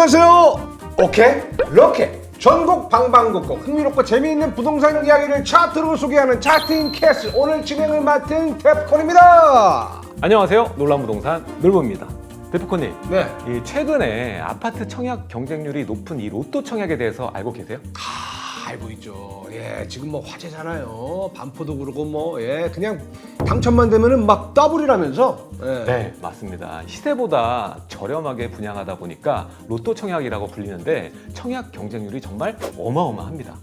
안녕하세요. 오케이 럭키 전국 방방곡곡 흥미롭고 재미있는 부동산 이야기를 차트로 소개하는 차트인 캐슬, 오늘 진행을 맡은 데프콘입니다. 안녕하세요. 놀란 부동산 놀부입니다. 데프콘님, 네. 이 최근에 아파트 청약 경쟁률이 높은 이 로또 청약에 대해서 알고 계세요? 알고 있죠. 예, 지금 뭐 화제잖아요. 반포도 그러고 뭐 그냥 당첨만 되면은 막 더블이라면서. 예. 네, 맞습니다. 시세보다 저렴하게 분양하다 보니까 로또 청약이라고 불리는데 청약 경쟁률이 정말 어마어마합니다.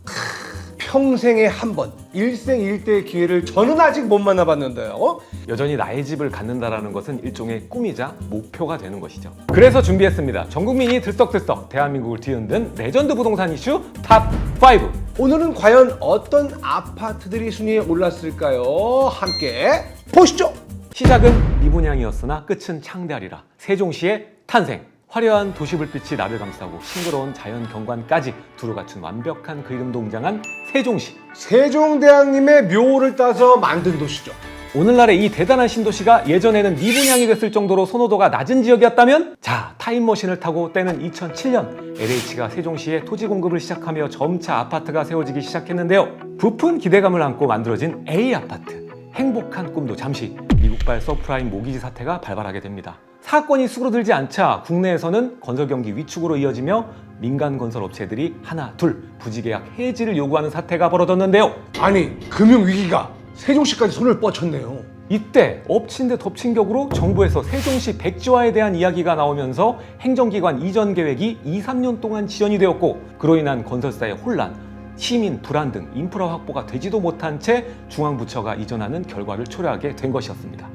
평생에 한 번, 일생일대의 기회를 저는 아직 못 만나봤는데요. 여전히 나의 집을 갖는다라는 것은 일종의 꿈이자 목표가 되는 것이죠. 그래서 준비했습니다. 전 국민이 들썩들썩 대한민국을 뒤흔든 레전드 부동산 이슈 탑 5. 오늘은 과연 어떤 아파트들이 순위에 올랐을까요? 함께 보시죠. 시작은 미분양이었으나 끝은 창대하리라. 세종시의 탄생. 화려한 도시불빛이 나를 감싸고 싱그러운 자연 경관까지 두루 갖춘 완벽한 그림도 웅장한 세종시. 세종대왕님의 묘를 따서 만든 도시죠. 오늘날의 이 대단한 신도시가 예전에는 미분양이 됐을 정도로 선호도가 낮은 지역이었다면, 자, 타임머신을 타고 때는 2007년 LH가 세종시에 토지 공급을 시작하며 점차 아파트가 세워지기 시작했는데요. 부푼 기대감을 안고 만들어진 A아파트. 행복한 꿈도 잠시 미국발 서프라임 모기지 사태가 발발하게 됩니다. 사건이 수그러들지 않자 국내에서는 건설 경기 위축으로 이어지며 민간 건설 업체들이 하나 둘 부지계약 해지를 요구하는 사태가 벌어졌는데요. 아니, 금융위기가 세종시까지 손을 뻗쳤네요. 이때 엎친 데 덮친 격으로 정부에서 세종시 백지화에 대한 이야기가 나오면서 행정기관 이전 계획이 2-3년 동안 지연이 되었고, 그로 인한 건설사의 혼란, 시민 불안 등 인프라 확보가 되지도 못한 채 중앙부처가 이전하는 결과를 초래하게 된 것이었습니다.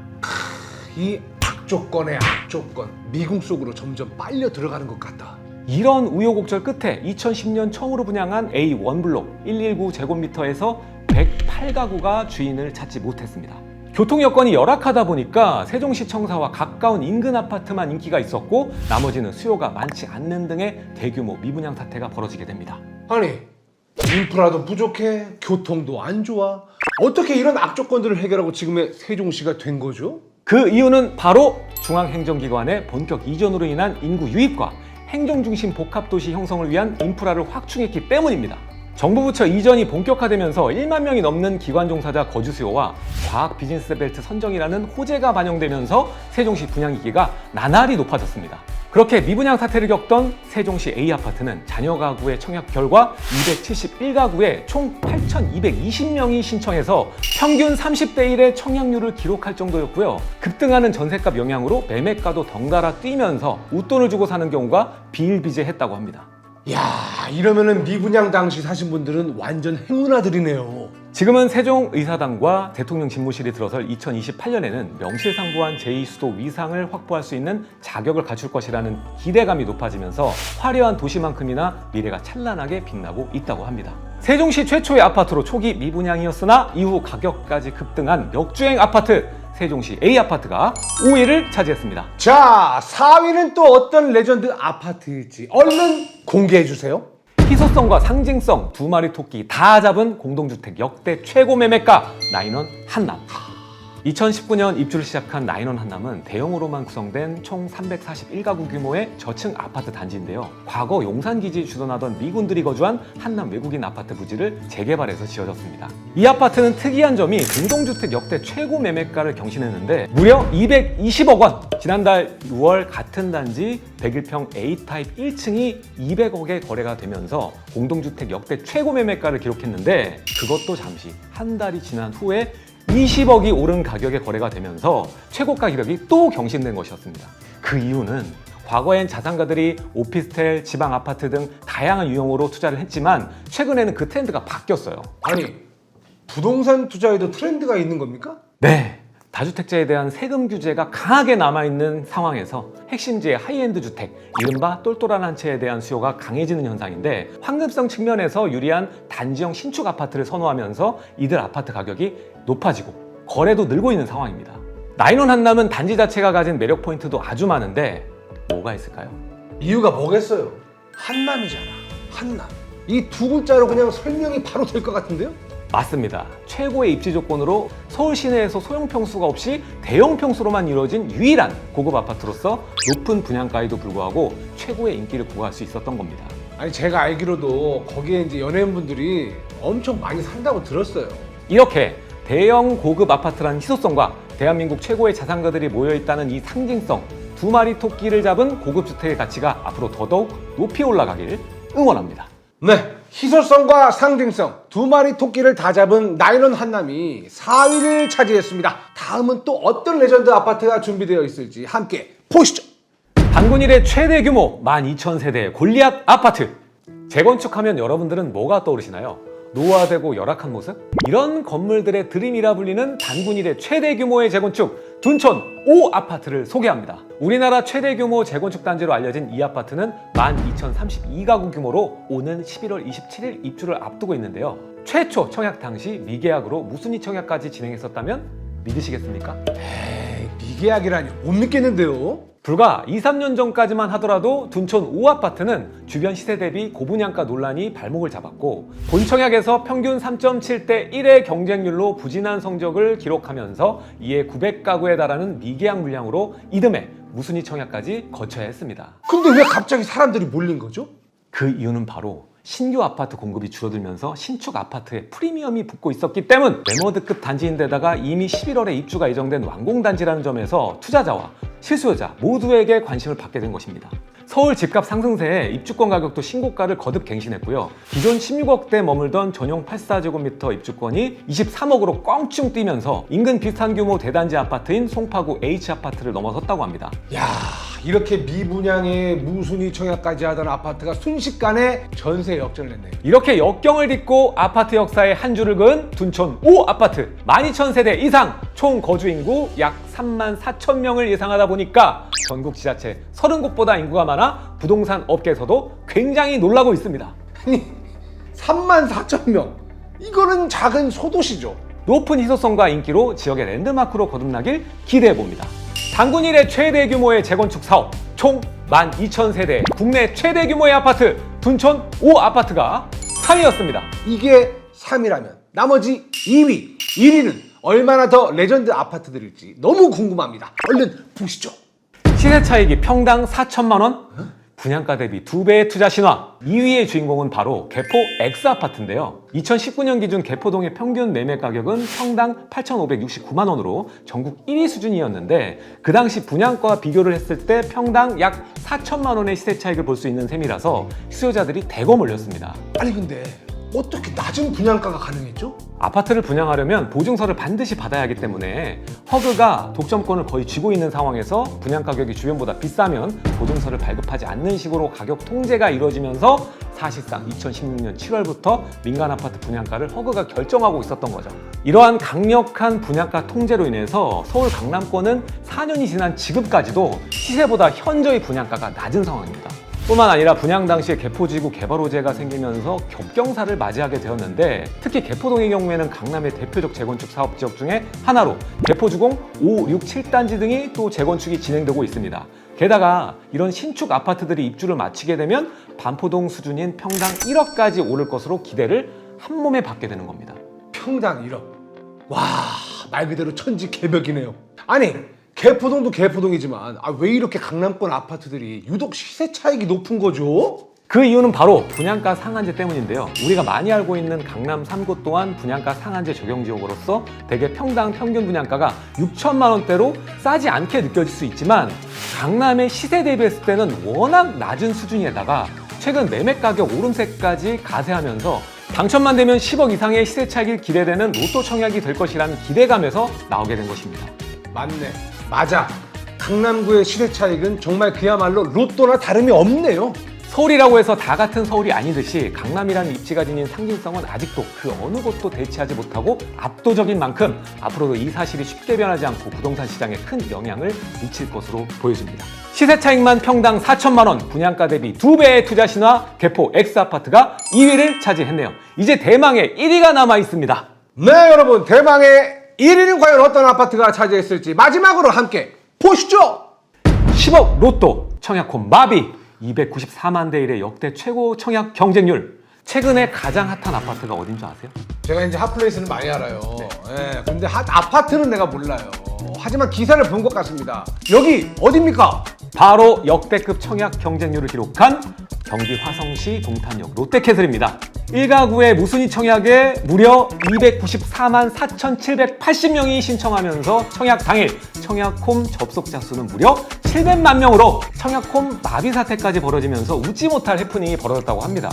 이 악조건의 악조건, 미궁 속으로 점점 빨려 들어가는 것 같다. 이런 우여곡절 끝에 2010년 처음으로 분양한 A1블록 119제곱미터에서 108가구가 주인을 찾지 못했습니다. 교통 여건이 열악하다 보니까 세종시청사와 가까운 인근 아파트만 인기가 있었고, 나머지는 수요가 많지 않는 등의 대규모 미분양 사태가 벌어지게 됩니다. 아니, 인프라도 부족해, 교통도 안 좋아. 어떻게 이런 악조건들을 해결하고 지금의 세종시가 된 거죠? 그 이유는 바로 중앙행정기관의 본격 이전으로 인한 인구 유입과 행정중심 복합도시 형성을 위한 인프라를 확충했기 때문입니다. 정부 부처 이전이 본격화되면서 1만 명이 넘는 기관 종사자 거주 수요와 과학 비즈니스 벨트 선정이라는 호재가 반영되면서 세종시 분양기기가 나날이 높아졌습니다. 그렇게 미분양 사태를 겪던 세종시 A아파트는 자녀 가구의 청약 결과 271가구에 총 8,220명이 신청해서 평균 30대 1의 청약률을 기록할 정도였고요. 급등하는 전셋값 영향으로 매매가도 덩달아 뛰면서 웃돈을 주고 사는 경우가 비일비재했다고 합니다. 야, 이러면은 미분양 당시 사신 분들은 완전 행운아들이네요. 지금은 세종의사당과 대통령 집무실이 들어설 2028년에는 명실상부한 제2수도 위상을 확보할 수 있는 자격을 갖출 것이라는 기대감이 높아지면서 화려한 도시만큼이나 미래가 찬란하게 빛나고 있다고 합니다. 세종시 최초의 아파트로 초기 미분양이었으나 이후 가격까지 급등한 역주행 아파트, 세종시 A아파트가 5위를 차지했습니다. 자, 4위는 또 어떤 레전드 아파트일지 얼른 공개해주세요. 희소성과 상징성 두 마리 토끼 다 잡은 공동주택 역대 최고 매매가 나인원 한남. 2019년 입주를 시작한 나인원 한남은 대형으로만 구성된 총 341가구 규모의 저층 아파트 단지인데요. 과거 용산기지 주둔하던 미군들이 거주한 한남 외국인 아파트 부지를 재개발해서 지어졌습니다. 이 아파트는 특이한 점이 공동주택 역대 최고 매매가를 경신했는데 무려 220억 원! 지난달 6월 같은 단지 101평 A타입 1층이 200억에 거래가 되면서 공동주택 역대 최고 매매가를 기록했는데, 그것도 잠시 한 달이 지난 후에 20억이 오른 가격에 거래가 되면서 최고가 기록이 또 경신된 것이었습니다. 그 이유는 과거엔 자산가들이 오피스텔, 지방 아파트 등 다양한 유형으로 투자를 했지만 최근에는 그 트렌드가 바뀌었어요. 아니, 부동산 투자에도 트렌드가 있는 겁니까? 네, 다주택자에 대한 세금 규제가 강하게 남아있는 상황에서 핵심지의 하이엔드 주택, 이른바 똘똘한 한 채에 대한 수요가 강해지는 현상인데, 황금성 측면에서 유리한 단지형 신축 아파트를 선호하면서 이들 아파트 가격이 높아지고 거래도 늘고 있는 상황입니다. 나인원 한남은 단지 자체가 가진 매력 포인트도 아주 많은데 뭐가 있을까요? 이유가 뭐겠어요? 한남이잖아, 한남. 이 두 글자로 그냥 설명이 바로 될 것 같은데요? 맞습니다. 최고의 입지 조건으로 서울 시내에서 소형 평수가 없이 대형 평수로만 이루어진 유일한 고급 아파트로서 높은 분양가에도 불구하고 최고의 인기를 구가할 수 있었던 겁니다. 아니 제가 알기로도 거기에 이제 연예인분들이 엄청 많이 산다고 들었어요. 이렇게 대형 고급 아파트라는 희소성과 대한민국 최고의 자산가들이 모여있다는 이 상징성, 두 마리 토끼를 잡은 고급 주택의 가치가 앞으로 더더욱 높이 올라가길 응원합니다. 네, 희소성과 상징성 두 마리 토끼를 다 잡은 나인원 한남이 4위를 차지했습니다. 다음은 또 어떤 레전드 아파트가 준비되어 있을지 함께 보시죠. 단군 일의 최대 규모 12,000세대 골리앗 아파트. 재건축하면 여러분들은 뭐가 떠오르시나요? 노화되고 열악한 모습? 이런 건물들의 드림이라 불리는 단군 일의 최대 규모의 재건축 둔촌 5 아파트를 소개합니다. 우리나라 최대 규모 재건축 단지로 알려진 이 아파트는 12,032가구 규모로 오는 11월 27일 입주를 앞두고 있는데요. 최초 청약 당시 미계약으로 무순위 청약까지 진행했었다면 믿으시겠습니까? 에이, 미계약이라니 못 믿겠는데요. 불과 2, 3년 전까지만 하더라도 둔촌 5아파트는 주변 시세 대비 고분양가 논란이 발목을 잡았고 본청약에서 평균 3.7대 1의 경쟁률로 부진한 성적을 기록하면서 이에 900가구에 달하는 미계약 물량으로 이듬해 무순위 청약까지 거쳐야 했습니다. 근데 왜 갑자기 사람들이 몰린 거죠? 그 이유는 바로 신규 아파트 공급이 줄어들면서 신축 아파트에 프리미엄이 붙고 있었기 때문. 레머드급 단지인데다가 이미 11월에 입주가 예정된 완공단지라는 점에서 투자자와 실수요자 모두에게 관심을 받게 된 것입니다. 서울 집값 상승세에 입주권 가격도 신고가를 거듭 갱신했고요. 기존 16억대 머물던 전용 84제곱미터 입주권이 23억으로 껑충 뛰면서 인근 비슷한 규모 대단지 아파트인 송파구 H아파트를 넘어섰다고 합니다. 야, 이렇게 미분양에 무순위 청약까지 하던 아파트가 순식간에 전세 역전을 했네요. 이렇게 역경을 딛고 아파트 역사에 한 줄을 그은 둔촌 5 아파트 12,000세대 이상 총 거주 인구 약 34,000명을 예상하다 보니까 전국 지자체 30곳보다 인구가 많아 부동산 업계에서도 굉장히 놀라고 있습니다. 아니, 34,000명. 이거는 작은 소도시죠. 높은 희소성과 인기로 지역의 랜드마크로 거듭나길 기대해봅니다. 단군 일의 최대 규모의 재건축 사업, 총 12,000세대 국내 최대 규모의 아파트 둔촌 5 아파트가 3위였습니다. 이게 3위라면 나머지 2위, 1위는 얼마나 더 레전드 아파트들일지 너무 궁금합니다. 얼른 보시죠. 시세 차익이 평당 4천만 원? 분양가 대비 2배의 투자 신화. 2위의 주인공은 바로 개포 X아파트인데요. 2019년 기준 개포동의 평균 매매 가격은 평당 8,569만 원으로 전국 1위 수준이었는데 그 당시 분양가와 비교를 했을 때 평당 약 4천만 원의 시세 차익을 볼 수 있는 셈이라서 수요자들이 대거 몰렸습니다. 아니 근데 어떻게 낮은 분양가가 가능했죠? 아파트를 분양하려면 보증서를 반드시 받아야 하기 때문에 허그가 독점권을 거의 쥐고 있는 상황에서 분양 가격이 주변보다 비싸면 보증서를 발급하지 않는 식으로 가격 통제가 이루어지면서 사실상 2016년 7월부터 민간 아파트 분양가를 허그가 결정하고 있었던 거죠. 이러한 강력한 분양가 통제로 인해서 서울 강남권은 4년이 지난 지금까지도 시세보다 현저히 분양가가 낮은 상황입니다. 뿐만 아니라 분양 당시에 개포지구 개발 호재가 생기면서 겹경사를 맞이하게 되었는데 특히 개포동의 경우에는 강남의 대표적 재건축 사업 지역 중에 하나로 개포주공 5, 6, 7단지 등이 또 재건축이 진행되고 있습니다. 게다가 이런 신축 아파트들이 입주를 마치게 되면 반포동 수준인 평당 1억까지 오를 것으로 기대를 한몸에 받게 되는 겁니다. 평당 1억. 와, 말 그대로 천지개벽이네요. 아니, 개포동도 개포동이지만 왜 이렇게 강남권 아파트들이 유독 시세 차익이 높은 거죠? 그 이유는 바로 분양가 상한제 때문인데요. 우리가 많이 알고 있는 강남 3구 또한 분양가 상한제 적용 지역으로서 대개 평당 평균 분양가가 6천만 원대로 싸지 않게 느껴질 수 있지만 강남의 시세 대비했을 때는 워낙 낮은 수준에다가 최근 매매 가격 오름세까지 가세하면서 당첨만 되면 10억 이상의 시세 차익이 기대되는 로또 청약이 될 것이라는 기대감에서 나오게 된 것입니다. 맞네. 맞아. 강남구의 시세 차익은 정말 그야말로 로또나 다름이 없네요. 서울이라고 해서 다 같은 서울이 아니듯이 강남이라는 입지가 지닌 상징성은 아직도 그 어느 곳도 대체하지 못하고 압도적인 만큼 앞으로도 이 사실이 쉽게 변하지 않고 부동산 시장에 큰 영향을 미칠 것으로 보여집니다. 시세 차익만 평당 4천만 원, 분양가 대비 2배의 투자 신화 개포 X아파트가 2위를 차지했네요. 이제 대망의 1위가 남아 있습니다. 네, 여러분, 대망의 1위는 과연 어떤 아파트가 차지했을지 마지막으로 함께 보시죠. 10억 로또 청약홈 마비 294만 대 1의 역대 최고 청약 경쟁률. 최근에 가장 핫한 아파트가 어딘 줄 아세요? 제가 이제 핫플레이스는 많이 알아요. 예, 근데 핫 아파트는 내가 몰라요. 하지만 기사를 본 것 같습니다. 여기 어딥니까? 바로 역대급 청약 경쟁률을 기록한 경기 화성시 동탄역 롯데캐슬입니다. 1가구의 무순위 청약에 무려 294만 4,780명이 신청하면서 청약 당일 청약홈 접속자 수는 무려 700만 명으로 청약홈 마비 사태까지 벌어지면서 웃지 못할 해프닝이 벌어졌다고 합니다.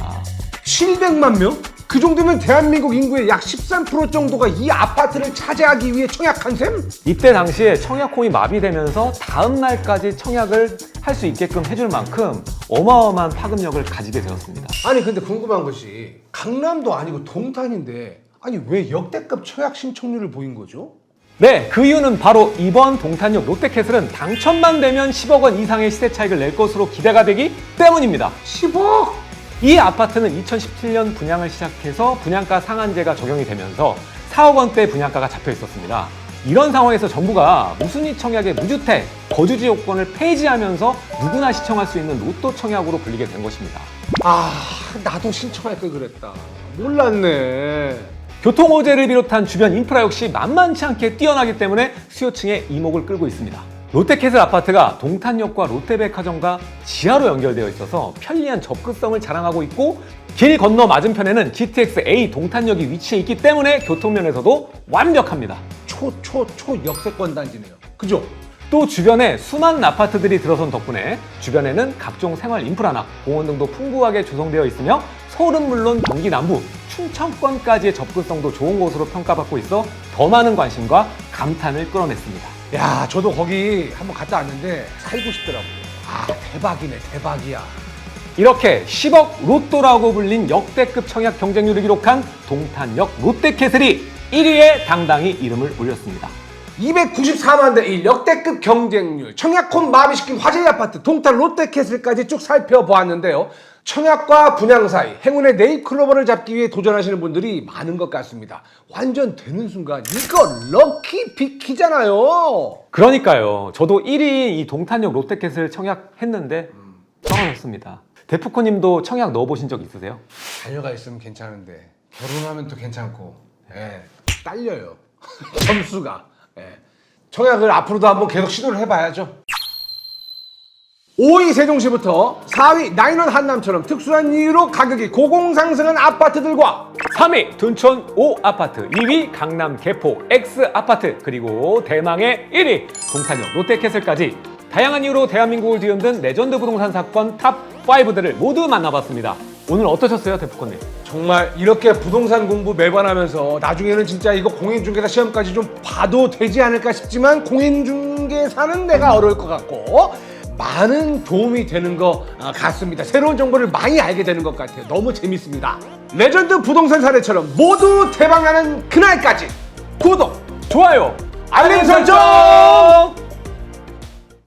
700만 명? 그 정도면 대한민국 인구의 약 13% 정도가 이 아파트를 차지하기 위해 청약한 셈? 이때 당시에 청약홈이 마비되면서 다음 날까지 청약을 할 수 있게끔 해줄 만큼 어마어마한 파급력을 가지게 되었습니다. 아니 근데 궁금한 것이 강남도 아니고 동탄인데 아니 왜 역대급 청약 신청률을 보인 거죠? 네, 그 이유는 바로 이번 동탄역 롯데캐슬은 당첨만 되면 10억 원 이상의 시세 차익을 낼 것으로 기대가 되기 때문입니다. 10억? 이 아파트는 2017년 분양을 시작해서 분양가 상한제가 적용이 되면서 4억 원대 분양가가 잡혀 있었습니다. 이런 상황에서 정부가 무순위 청약의 무주택, 거주지 요건을 폐지하면서 누구나 시청할 수 있는 로또 청약으로 불리게 된 것입니다. 아 나도 신청할 걸 그랬다. 몰랐네. 교통 호재를 비롯한 주변 인프라 역시 만만치 않게 뛰어나기 때문에 수요층의 이목을 끌고 있습니다. 롯데캐슬 아파트가 동탄역과 롯데백화점과 지하로 연결되어 있어서 편리한 접근성을 자랑하고 있고 길 건너 맞은편에는 GTX-A 동탄역이 위치해 있기 때문에 교통면에서도 완벽합니다. 초 역세권 단지네요. 그죠? 또 주변에 수많은 아파트들이 들어선 덕분에 주변에는 각종 생활 인프라나 공원 등도 풍부하게 조성되어 있으며 서울은 물론 경기 남부, 충청권까지의 접근성도 좋은 곳으로 평가받고 있어 더 많은 관심과 감탄을 끌어냈습니다. 야 저도 거기 한번 갔다 왔는데 살고 싶더라고요. 아 대박이네 대박이야. 이렇게 10억 로또라고 불린 역대급 청약 경쟁률을 기록한 동탄역 롯데캐슬이 1위에 당당히 이름을 올렸습니다. 294만 대 1 역대급 경쟁률 청약홈 마비시킨 화제의 아파트 동탄 롯데캐슬까지 쭉 살펴보았는데요. 청약과 분양 사이 행운의 네잎클로버를 잡기 위해 도전하시는 분들이 많은 것 같습니다. 완전 되는 순간 이거 럭키 비키잖아요. 그러니까요. 저도 1위 이 동탄역 롯데캐슬 청약했는데 떨어졌습니다. 데프코님도 청약 넣어보신 적 있으세요? 자녀가 있으면 괜찮은데 결혼하면 또 괜찮고 딸려요. 점수가. 청약을 앞으로도 한번 계속 시도를 해봐야죠. 5위 세종시부터 4위 나인원 한남처럼 특수한 이유로 가격이 고공상승한 아파트들과 3위 둔촌 5 아파트, 2위 강남 개포 X 아파트, 그리고 대망의 1위 동탄역 롯데캐슬까지 다양한 이유로 대한민국을 뒤흔든 레전드 부동산 사건 탑5들을 모두 만나봤습니다. 오늘 어떠셨어요, 데프콘님? 정말 이렇게 부동산 공부 매번 하면서 나중에는 진짜 이거 공인중개사 시험까지 좀 봐도 되지 않을까 싶지만 공인중개사는 내가 어려울 것 같고 많은 도움이 되는 것 같습니다. 새로운 정보를 많이 알게 되는 것 같아요. 너무 재밌습니다. 레전드 부동산 사례처럼 모두 대박나는 그날까지 구독, 좋아요, 알림 설정!